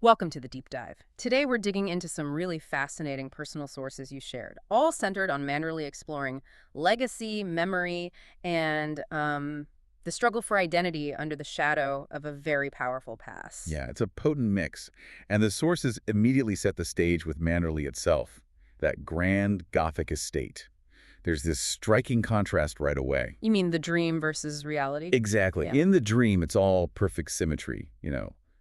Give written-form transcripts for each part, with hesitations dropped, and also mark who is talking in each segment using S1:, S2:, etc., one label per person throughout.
S1: Welcome to the deep dive. Today we're digging into some really fascinating personal sources you shared, all centered on Manderley exploring legacy, memory, and the struggle for identity under the shadow of a very powerful past.
S2: Yeah, it's a potent mix. And the sources immediately set the stage with Manderley itself, that grand Gothic estate. There's this striking contrast right away.
S1: You mean the dream versus reality?
S2: Exactly.
S1: Yeah.
S2: In the dream, it's all perfect symmetry,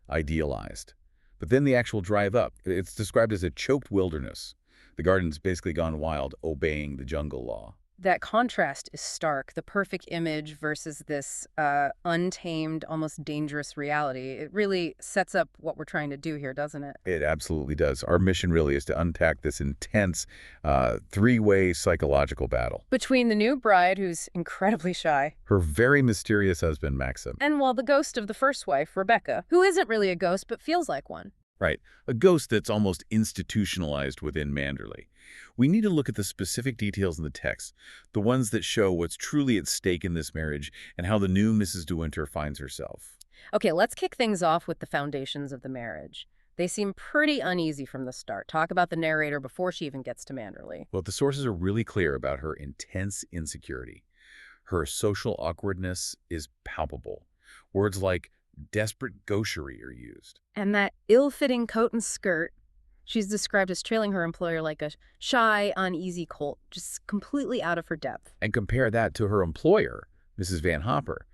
S2: idealized. But then the actual drive up, it's described as a choked wilderness. The garden's basically gone wild, obeying the jungle law.
S1: That contrast is stark, the perfect image versus this untamed, almost dangerous reality. It really sets up what we're trying to do here, doesn't it?
S2: It absolutely does. Our mission really is to unpack this intense three-way psychological battle.
S1: Between the new bride, who's incredibly shy,
S2: Her very mysterious husband, Maxim.
S1: and well, the ghost of the first wife, Rebecca, who isn't really a ghost but feels like one.
S2: Right. A ghost that's almost institutionalized within Manderley. We need to look at the specific details in the text, the ones that show what's truly at stake in this marriage and how the new Mrs. de Winter finds herself.
S1: Okay, let's kick things off with the foundations of the marriage. They seem pretty uneasy from the start. Talk about the narrator before she even gets to Manderley.
S2: Well, the sources are really clear about her intense insecurity. Her social awkwardness is palpable. Words like desperate gaucherie are used.
S1: And that ill-fitting coat and skirt, she's described as trailing her employer like a shy, uneasy colt, just completely out of her depth.
S2: And compare that to her employer, Mrs. Van Hopper.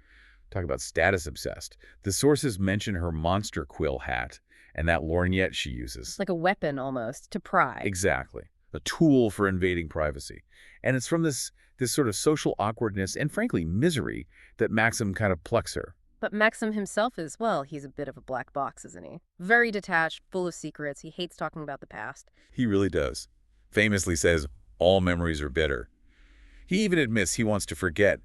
S2: Talk about status obsessed. The sources mention her monster quill hat and that lorgnette she uses.
S1: Like a weapon, almost, to pry.
S2: Exactly. A tool for invading privacy. And it's from this sort of social awkwardness and, frankly, misery that Maxim kind of plucks her.
S1: But Maxim himself is, well, he's a bit of a black box, isn't he? Very detached, full of secrets. He hates talking about the past.
S2: He really does. Famously says, all memories are bitter. He even admits he wants to forget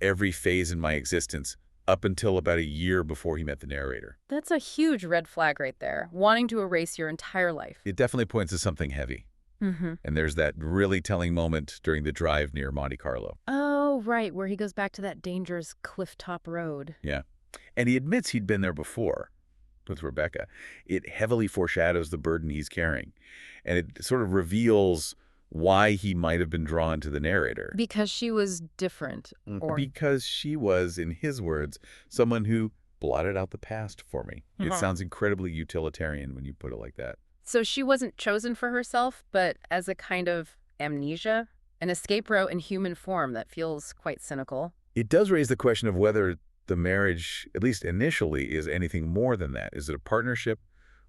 S2: every phase in my existence up until about a year before he met the narrator.
S1: That's a huge red flag right there, wanting to erase your entire life.
S2: It definitely points to something heavy.
S1: Mm-hmm.
S2: And there's that really telling moment during the drive near Monte Carlo.
S1: Oh, right, where he goes back to that dangerous cliff-top road.
S2: Yeah. And he admits he'd been there before with Rebecca. It heavily foreshadows the burden he's carrying. And it sort of reveals why he might have been drawn to the narrator.
S1: Because she was different, or...
S2: Because she was, in his words, someone who blotted out the past for me. It sounds incredibly utilitarian when you put it like that.
S1: So she wasn't chosen for herself, but as a kind of amnesia, an escape route in human form that feels quite cynical.
S2: It does raise the question of whether the marriage, at least initially, is anything more than that. Is it a partnership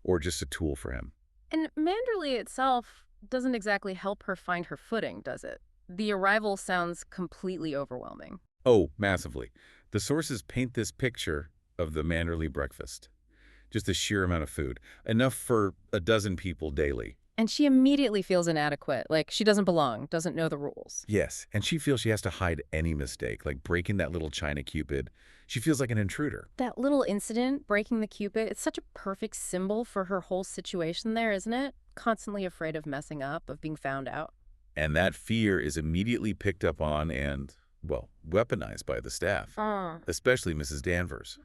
S2: or just a tool for him?
S1: And Manderley itself doesn't exactly help her find her footing, does it? The arrival sounds completely overwhelming.
S2: Oh, massively. The sources paint this picture of the Manderley breakfast. Just a sheer amount of food. Enough for a dozen people daily.
S1: And she immediately feels inadequate, like she doesn't belong, doesn't know the rules.
S2: Yes, and she feels she has to hide any mistake, like breaking that little China Cupid. She feels like an intruder.
S1: That little incident, breaking the Cupid, it's such a perfect symbol for her whole situation there, isn't it? Constantly afraid of messing up, of being found out.
S2: And that fear is immediately picked up on and, well, weaponized by the staff. Especially Mrs. Danvers.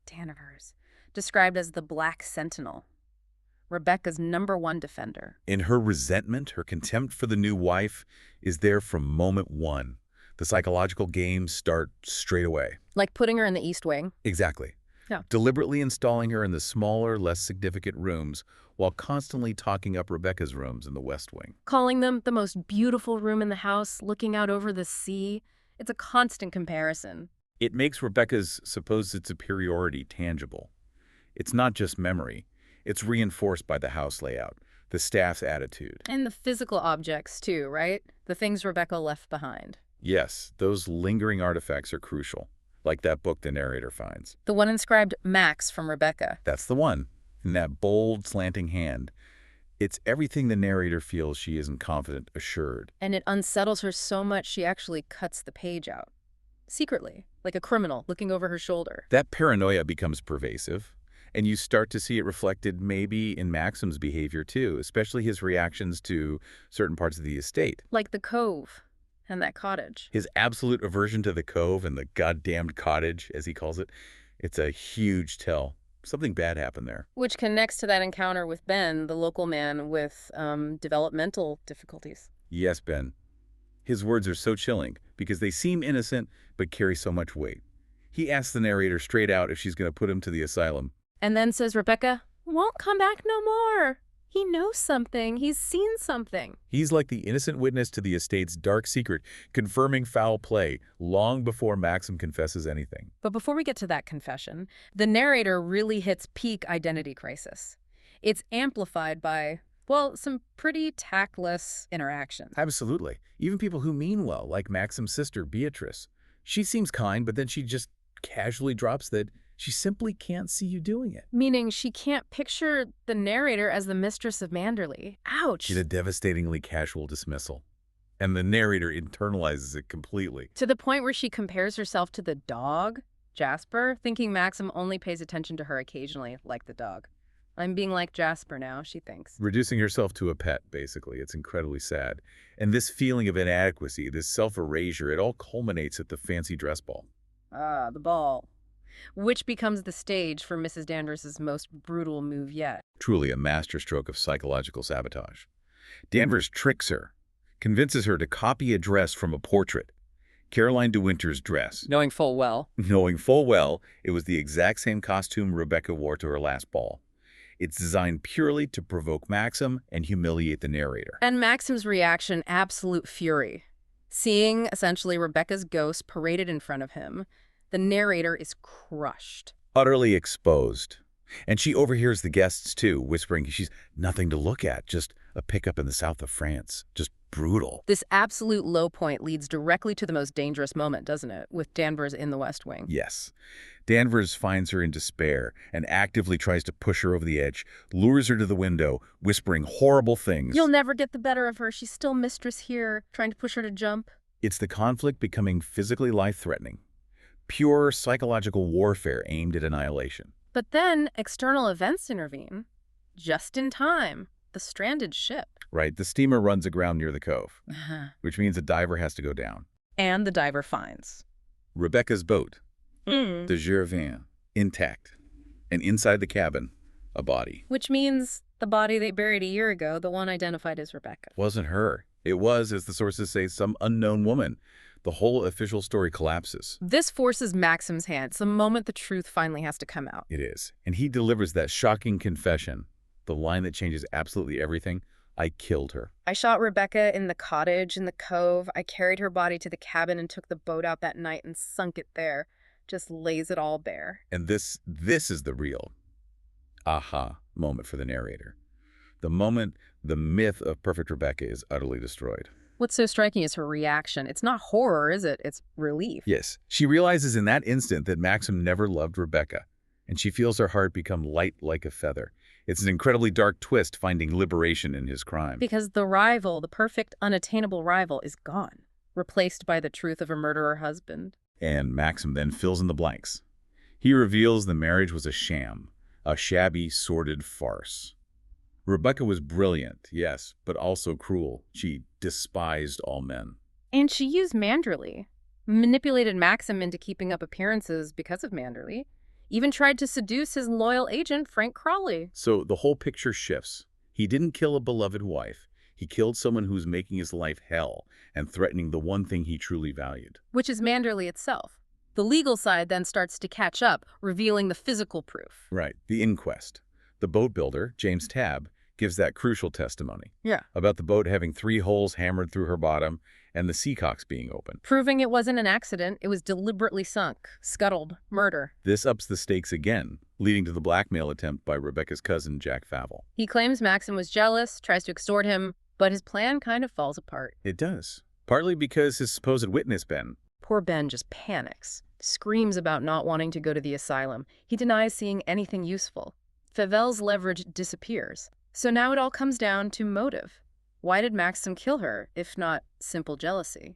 S1: Danvers. Described as the Black Sentinel. Rebecca's #1 defender.
S2: In her resentment, her contempt for the new wife is there from moment one. The psychological games start straight away.
S1: Like putting her in the East Wing.
S2: Exactly.
S1: Yeah.
S2: Deliberately installing her in the smaller, less significant rooms while constantly talking up Rebecca's rooms in the West Wing.
S1: Calling them the most beautiful room in the house, looking out over the sea. It's a constant comparison.
S2: It makes Rebecca's supposed superiority tangible. It's not just memory. It's reinforced by the house layout, the staff's attitude.
S1: And the physical objects, too, right? The things Rebecca left behind.
S2: Yes, those lingering artifacts are crucial, like that book the narrator finds.
S1: The one inscribed Max from Rebecca.
S2: That's the one, in that bold, slanting hand. It's everything the narrator feels she isn't confident, assured.
S1: And it unsettles her so much she actually cuts the page out. Secretly, like a criminal looking over her shoulder.
S2: That paranoia becomes pervasive. And you start to see it reflected maybe in Maxim's behavior too, especially his reactions to certain parts of the estate.
S1: Like the cove and that cottage.
S2: His absolute aversion to the cove and the goddamned cottage, as he calls it, it's a huge tell. Something bad happened there.
S1: Which connects to that encounter with Ben, the local man with developmental difficulties.
S2: Yes, Ben. His words are so chilling because they seem innocent but carry so much weight. He asks the narrator straight out if she's going to put him to the asylum.
S1: And then says Rebecca, won't come back no more. He knows something. He's seen something.
S2: He's like the innocent witness to the estate's dark secret, confirming foul play long before Maxim confesses anything.
S1: But before we get to that confession, the narrator really hits peak identity crisis. It's amplified by, well, some pretty tactless interactions.
S2: Absolutely. Even people who mean well, like Maxim's sister, Beatrice. She seems kind, but then she just casually drops that she simply can't see you doing it.
S1: Meaning she can't picture the narrator as the mistress of Manderley. Ouch.
S2: She's a devastatingly casual dismissal. And the narrator internalizes it completely.
S1: To the point where she compares herself to the dog, Jasper, thinking Maxim only pays attention to her occasionally, like the dog. I'm being like Jasper now, she thinks.
S2: Reducing herself to a pet, basically. It's incredibly sad. And this feeling of inadequacy, this self-erasure, it all culminates at the fancy dress ball.
S1: Ah, the ball. Which becomes the stage for Mrs. Danvers's most brutal move yet.
S2: Truly a masterstroke of psychological sabotage. Danvers tricks her, convinces her to copy a dress from a portrait, Caroline de Winter's dress,
S1: Knowing full well
S2: it was the exact same costume Rebecca wore to her last ball. It's designed purely to provoke Maxim and humiliate the narrator.
S1: And Maxim's reaction, absolute fury. Seeing, essentially, Rebecca's ghost paraded in front of him, the narrator is crushed.
S2: Utterly exposed. And she overhears the guests, too, whispering she's nothing to look at, just a pickup in the south of France. Just brutal.
S1: This absolute low point leads directly to the most dangerous moment, doesn't it? With Danvers in the West Wing.
S2: Yes. Danvers finds her in despair and actively tries to push her over the edge, lures her to the window, whispering horrible things.
S1: You'll never get the better of her. She's still mistress here, trying to push her to jump.
S2: It's the conflict becoming physically life-threatening. Pure psychological warfare aimed at annihilation.
S1: But then external events intervene. Just in time. The stranded ship.
S2: Right, the steamer runs aground near the cove, which means a diver has to go down.
S1: And the diver finds
S2: Rebecca's boat, the Gervin, intact. And inside the cabin, a body.
S1: Which means the body they buried a year ago, the one identified as Rebecca.
S2: Wasn't her. It was, as the sources say, some unknown woman. The whole official story collapses.
S1: This forces Maxim's hand. It's the moment the truth finally has to come out.
S2: It is. And he delivers that shocking confession, the line that changes absolutely everything. I killed her.
S1: I shot Rebecca in the cottage in the cove. I carried her body to the cabin and took the boat out that night and sunk it there. Just lays it all bare.
S2: And this is the real aha moment for the narrator. The moment the myth of perfect Rebecca is utterly destroyed.
S1: What's so striking is her reaction. It's not horror, is it? It's relief.
S2: Yes. She realizes in that instant that Maxim never loved Rebecca, and she feels her heart become light like a feather. It's an incredibly dark twist, finding liberation in his crime.
S1: Because the rival, the perfect, unattainable rival, is gone, replaced by the truth of her murderer husband.
S2: And Maxim then fills in the blanks. He reveals the marriage was a sham, a shabby, sordid farce. Rebecca was brilliant, yes, but also cruel. She despised all men.
S1: And she used Manderley, manipulated Maxim into keeping up appearances because of Manderley, even tried to seduce his loyal agent, Frank Crawley.
S2: So the whole picture shifts. He didn't kill a beloved wife. He killed someone who was making his life hell and threatening the one thing he truly valued.
S1: Which is Manderley itself. The legal side then starts to catch up, revealing the physical proof.
S2: Right, the inquest. The boat builder, James Tabb, gives that crucial testimony.
S1: Yeah.
S2: About the boat having 3 holes hammered through her bottom and the seacocks being open.
S1: Proving it wasn't an accident, it was deliberately sunk, scuttled, murder.
S2: This ups the stakes again, leading to the blackmail attempt by Rebecca's cousin, Jack Favell.
S1: He claims Maxim was jealous, tries to extort him, but his plan kind of falls apart.
S2: It does. Partly because his supposed witness, Ben.
S1: Poor Ben just panics, screams about not wanting to go to the asylum. He denies seeing anything useful. Favell's leverage disappears. So now it all comes down to motive. Why did Maxim kill her, if not simple jealousy?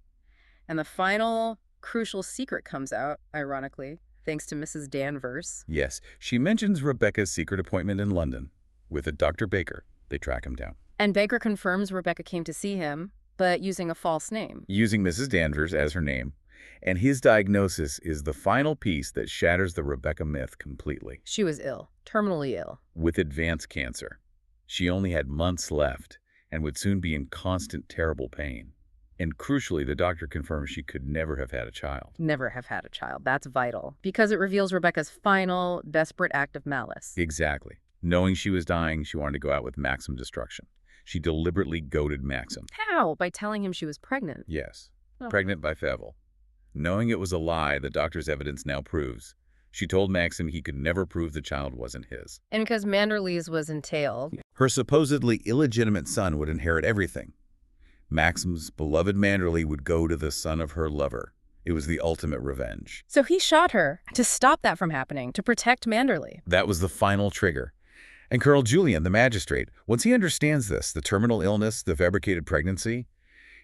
S1: And the final, crucial secret comes out, ironically, thanks to Mrs. Danvers.
S2: Yes, she mentions Rebecca's secret appointment in London. With a Dr. Baker, they track him down.
S1: And Baker confirms Rebecca came to see him, but using a false name.
S2: Using Mrs. Danvers as her name. And his diagnosis is the final piece that shatters the Rebecca myth completely.
S1: She was ill, terminally ill.
S2: With advanced cancer. She only had months left and would soon be in constant, terrible pain. And crucially, the doctor confirms she could never have had a child.
S1: Never have had a child. That's vital, because it reveals Rebecca's final, desperate act of malice.
S2: Exactly. Knowing she was dying, she wanted to go out with Maxim destruction. She deliberately goaded Maxim.
S1: How? By telling him she was pregnant.
S2: Yes,
S1: Oh.
S2: pregnant by Fievel. Knowing it was a lie, the doctor's evidence now proves. She told Maxim he could never prove the child wasn't his.
S1: And because Manderley's was entailed.
S2: Her supposedly illegitimate son would inherit everything. Maxim's beloved Manderley would go to the son of her lover. It was the ultimate revenge.
S1: So he shot her to stop that from happening, to protect Manderley.
S2: That was the final trigger. And Colonel Julian, the magistrate, once he understands this, the terminal illness, the fabricated pregnancy,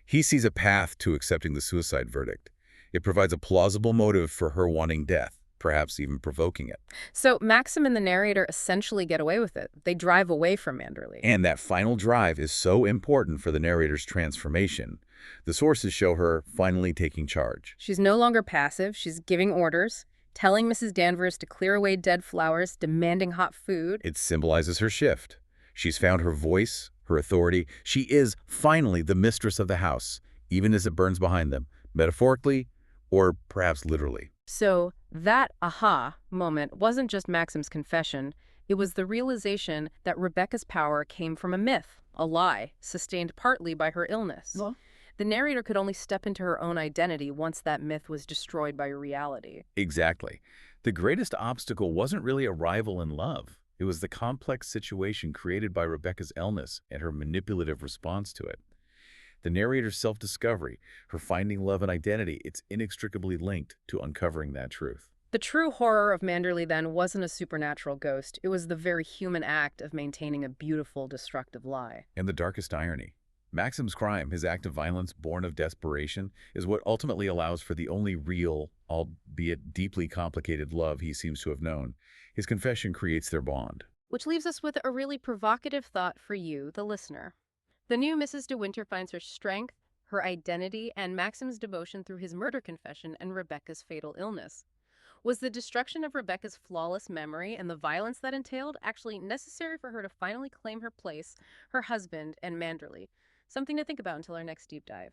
S2: he sees a path to accepting the suicide verdict. It provides a plausible motive for her wanting death, perhaps even provoking it.
S1: So Maxim and the narrator essentially get away with it. They drive away from Manderley.
S2: And that final drive is so important for the narrator's transformation. The sources show her finally taking charge.
S1: She's no longer passive. She's giving orders, telling Mrs. Danvers to clear away dead flowers, demanding hot food.
S2: It symbolizes her shift. She's found her voice, her authority. She is finally the mistress of the house, even as it burns behind them, metaphorically or perhaps literally.
S1: So that aha moment wasn't just Maxim's confession. It was the realization that Rebecca's power came from a myth, a lie, sustained partly by her illness.
S2: Well,
S1: The narrator could only step into her own identity once that myth was destroyed by reality.
S2: exactly. The greatest obstacle wasn't really a rival in love. It was the complex situation created by Rebecca's illness and her manipulative response to it. The narrator's self-discovery, her finding love and identity, it's inextricably linked to uncovering that truth.
S1: The true horror of Manderley then wasn't a supernatural ghost. It was the very human act of maintaining a beautiful, destructive lie.
S2: And the darkest irony. Maxim's crime, his act of violence born of desperation, is what ultimately allows for the only real, albeit deeply complicated love he seems to have known. His confession creates their bond.
S1: Which leaves us with a really provocative thought for you, the listener. The new Mrs. de Winter finds her strength, her identity, and Maxim's devotion through his murder confession and Rebecca's fatal illness. Was the destruction of Rebecca's flawless memory and the violence that entailed actually necessary for her to finally claim her place, her husband, and Manderley? Something to think about until our next deep dive.